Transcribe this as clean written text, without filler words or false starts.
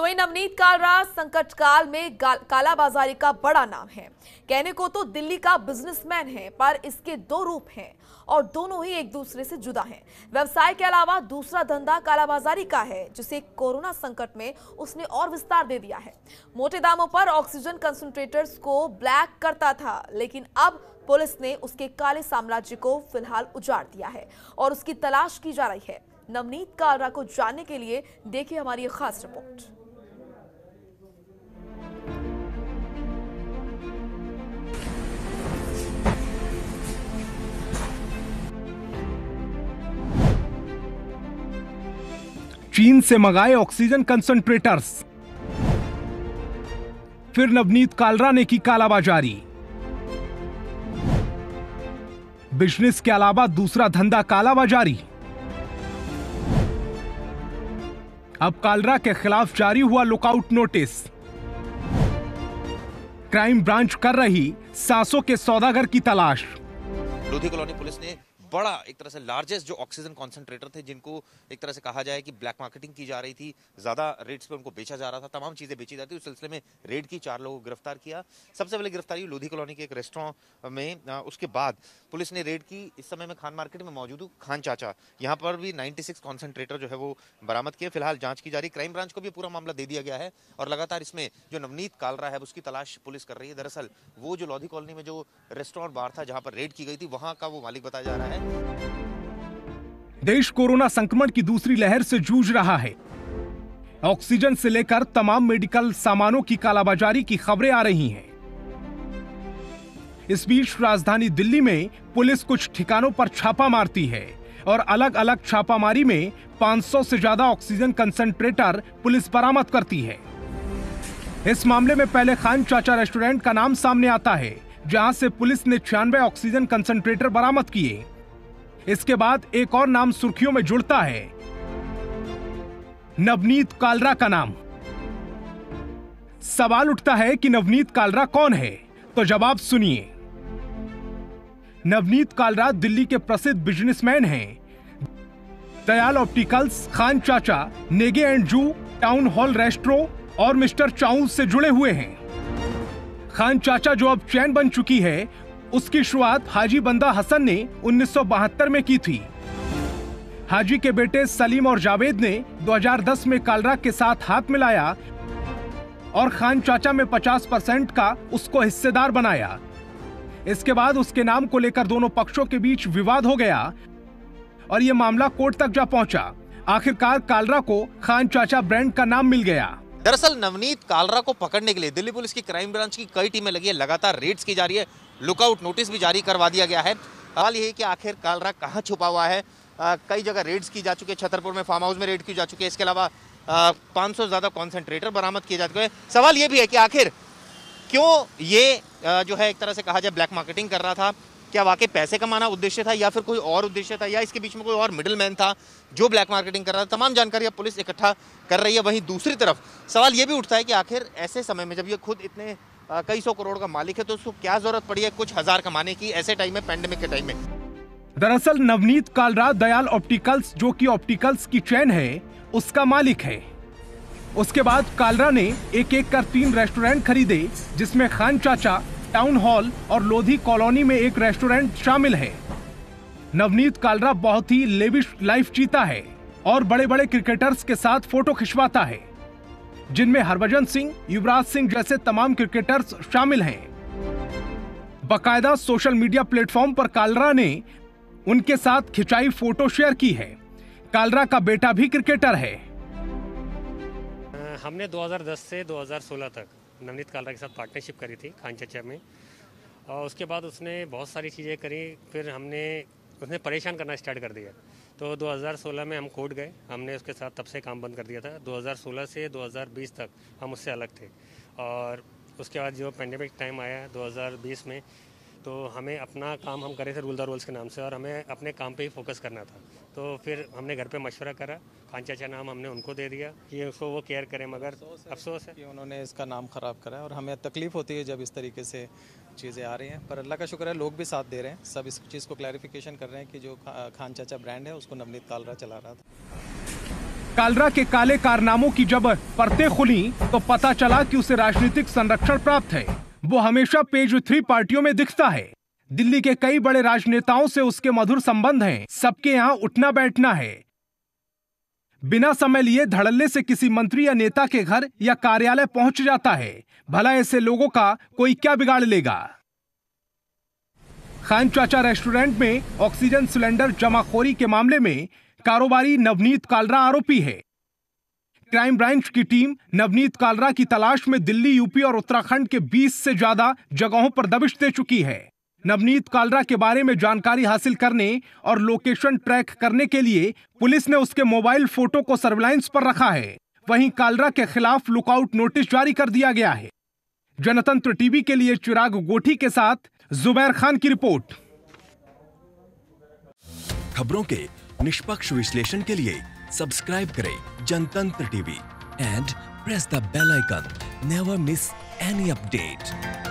तो वही नवनीत कालरा संकट काल में कालाबाजारी का बड़ा नाम है। कहने को तो दिल्ली का बिजनेसमैन है, पर इसके दो रूप हैं और दोनों ही एक दूसरे से जुदा हैं। व्यवसाय के अलावा दूसरा धंधा कालाबाजारी का है, जिसे कोरोना संकट में उसने और विस्तार दे दिया है। मोटे दामों पर ऑक्सीजन कंसंट्रेटर्स को ब्लैक करता था, लेकिन अब पुलिस ने उसके काले साम्राज्य को फिलहाल उजाड़ दिया है और उसकी तलाश की जा रही है। नवनीत कालरा को जानने के लिए देखिए हमारी एक खास रिपोर्ट। चीन से मंगाए ऑक्सीजन कंसंट्रेटर्स, फिर नवनीत कालरा ने की कालाबाजारी। बिजनेस के अलावा दूसरा धंधा कालाबाजारी। अब कालरा के खिलाफ जारी हुआ लुकआउट नोटिस। क्राइम ब्रांच कर रही सांसों के सौदागर की तलाश। लोधी कॉलोनी पुलिस ने बड़ा एक तरह से लार्जेस्ट जो ऑक्सीजन कॉन्सेंट्रेटर थे, जिनको एक तरह से कहा जाए कि ब्लैक मार्केटिंग की जा रही थी, ज्यादा रेट्स पे उनको बेचा जा रहा था, तमाम चीजें बेची जाती, उस सिलसिले में रेड की, 4 लोगों को गिरफ्तार किया। सबसे पहले गिरफ्तारी लोधी कॉलोनी के एक रेस्टोरेंट में, उसके बाद पुलिस ने रेड की। इस समय में खान मार्केट में मौजूद खान चाचा, यहाँ पर भी 96 कॉन्सेंट्रेटर जो है वो बरामद किए। फिलहाल जांच की जा रही, क्राइम ब्रांच को भी पूरा मामला दे दिया गया है और लगातार इसमें जो नवनीत कालरा है उसकी तलाश पुलिस कर रही है। दरअसल वो जो लोधी कॉलोनी में जो रेस्टोरेंट बार था जहां पर रेड की गई थी, वहां का वो मालिक बताया जा रहा है। देश कोरोना संक्रमण की दूसरी लहर से जूझ रहा है। ऑक्सीजन से लेकर तमाम मेडिकल सामानों की कालाबाजारी की खबरें आ रही हैं। इस बीच राजधानी दिल्ली में पुलिस कुछ ठिकानों पर छापा मारती है और अलग अलग छापामारी में 500 से ज्यादा ऑक्सीजन कंसंट्रेटर पुलिस बरामद करती है। इस मामले में पहले खान चाचा रेस्टोरेंट का नाम सामने आता है, जहां से पुलिस ने 96 ऑक्सीजन कंसंट्रेटर बरामद किए। इसके बाद एक और नाम सुर्खियों में जुड़ता है, नवनीत कालरा का नाम। सवाल उठता है कि नवनीत कालरा कौन है, तो जवाब सुनिए। नवनीत कालरा दिल्ली के प्रसिद्ध बिजनेसमैन हैं। दयाल ऑप्टिकल्स, खान चाचा, नेगे एंड जू, टाउन हॉल रेस्ट्रो और मिस्टर चाऊ से जुड़े हुए हैं। खान चाचा जो अब चैन बन चुकी है, उसकी शुरुआत हाजी बंदा हसन ने 1972 में की थी। हाजी के बेटे सलीम और जावेद ने 2010 में कालरा के साथ हाथ मिलाया और खान चाचा में 50% का उसको हिस्सेदार बनाया। इसके बाद उसके नाम को लेकर दोनों पक्षों के बीच विवाद हो गया और यह मामला कोर्ट तक जा पहुंचा। आखिरकार कालरा को खान चाचा ब्रांड का नाम मिल गया। दरअसल नवनीत कालरा को पकड़ने के लिए दिल्ली पुलिस की क्राइम ब्रांच की कई टीमें लगी है, लगातार रेड्स की जा रही है, लुकआउट नोटिस भी जारी करवा दिया गया है। सवाल यही है कि आखिर कालरा कहाँ छुपा हुआ है। कई जगह रेड्स की जा चुकी है, छतरपुर में फार्म हाउस में रेड की जा चुकी है। इसके अलावा 500 से ज्यादा कॉन्सेंट्रेटर बरामद किए जा चुके हैं। सवाल ये भी है कि आखिर क्यों ये जो है एक तरह से कहा जाए ब्लैक मार्केटिंग कर रहा था। क्या वाकई पैसे कमाना उद्देश्य था या फिर कोई और उद्देश्य था, या इसके बीच में कोई और मिडिल मैन था जो ब्लैक मार्केटिंग कर रहा था। तमाम जानकारी अब पुलिस इकट्ठा कर रही है। वहीं दूसरी तरफ सवाल ये भी उठता है कि आखिर ऐसे समय में जब ये खुद इतने कई सौ करोड़ का मालिक है, तो उसको क्या जरूरत पड़ी है कुछ हजार कमाने की ऐसे टाइम में, पैंडेमिक के टाइम में। दरअसल नवनीत कालरा दयाल ऑप्टिकल्स, जो कि ऑप्टिकल्स की चैन है, उसका मालिक है। उसके बाद कालरा ने एक एक कर 3 रेस्टोरेंट खरीदे, जिसमें खान चाचा, टाउन हॉल और लोधी कॉलोनी में एक रेस्टोरेंट शामिल है। नवनीत कालरा बहुत ही लेविश लाइफ जीता है और बड़े बड़े क्रिकेटर्स के साथ फोटो खिंचवाता है, जिनमें हरभजन सिंह, युवराज सिंह जैसे तमाम क्रिकेटर्स शामिल हैं। बाकायदा सोशल मीडिया प्लेटफॉर्म पर कालरा ने उनके साथ खिंचाई फोटो शेयर की है। कालरा का बेटा भी क्रिकेटर है। हमने 2010 से 2016 तक नवनीत कालरा के साथ पार्टनरशिप करी थी खान चाचा में, और उसके बाद उसने बहुत सारी चीज़ें करी। फिर उसने परेशान करना स्टार्ट कर दिया, तो 2016 में हम कोर्ट गए। हमने उसके साथ तब से काम बंद कर दिया था। 2016 से 2020 तक हम उससे अलग थे, और उसके बाद जो पेंडेमिक टाइम आया 2020 में, तो हमें अपना काम हम करे थे रूल द रोल्स के नाम से, और हमें अपने काम पे ही फोकस करना था। तो फिर हमने घर पे मशवरा करा, खान चाचा नाम हमने उनको दे दिया कि उसको वो केयर करें, मगर अफसोस है कि उन्होंने इसका नाम ख़राब करा है और हमें तकलीफ़ होती है जब इस तरीके से चीज़ें आ रही हैं। पर अल्लाह का शुक्र है, लोग भी साथ दे रहे हैं, सब इस चीज़ को क्लैरिफिकेशन कर रहे हैं कि जो खान चाचा ब्रांड है उसको नवनीत कालरा चला रहा था। कालरा के काले कारनामों की जब परतें खुली तो पता चला कि उसे राजनीतिक संरक्षण प्राप्त है। वो हमेशा पेज 3 पार्टियों में दिखता है। दिल्ली के कई बड़े राजनेताओं से उसके मधुर संबंध हैं। सबके यहाँ उठना बैठना है। बिना समय लिए धड़ल्ले से किसी मंत्री या नेता के घर या कार्यालय पहुंच जाता है। भला ऐसे लोगों का कोई क्या बिगाड़ लेगा। खान चाचा रेस्टोरेंट में ऑक्सीजन सिलेंडर जमाखोरी के मामले में कारोबारी नवनीत कालरा आरोपी है। क्राइम ब्रांच की टीम नवनीत कालरा की तलाश में दिल्ली, यूपी और उत्तराखंड के 20 से ज्यादा जगहों पर दबिश दे चुकी है। नवनीत कालरा के बारे में जानकारी हासिल करने और लोकेशन ट्रैक करने के लिए पुलिस ने उसके मोबाइल फोटो को सर्विलांस पर रखा है। वहीं कालरा के खिलाफ लुकआउट नोटिस जारी कर दिया गया है। जनतंत्र टीवी के लिए चिराग गोठी के साथ जुबैर खान की रिपोर्ट। खबरों के निष्पक्ष विश्लेषण के लिए सब्सक्राइब करें Jantantra TV and press the bell icon. Never miss any update.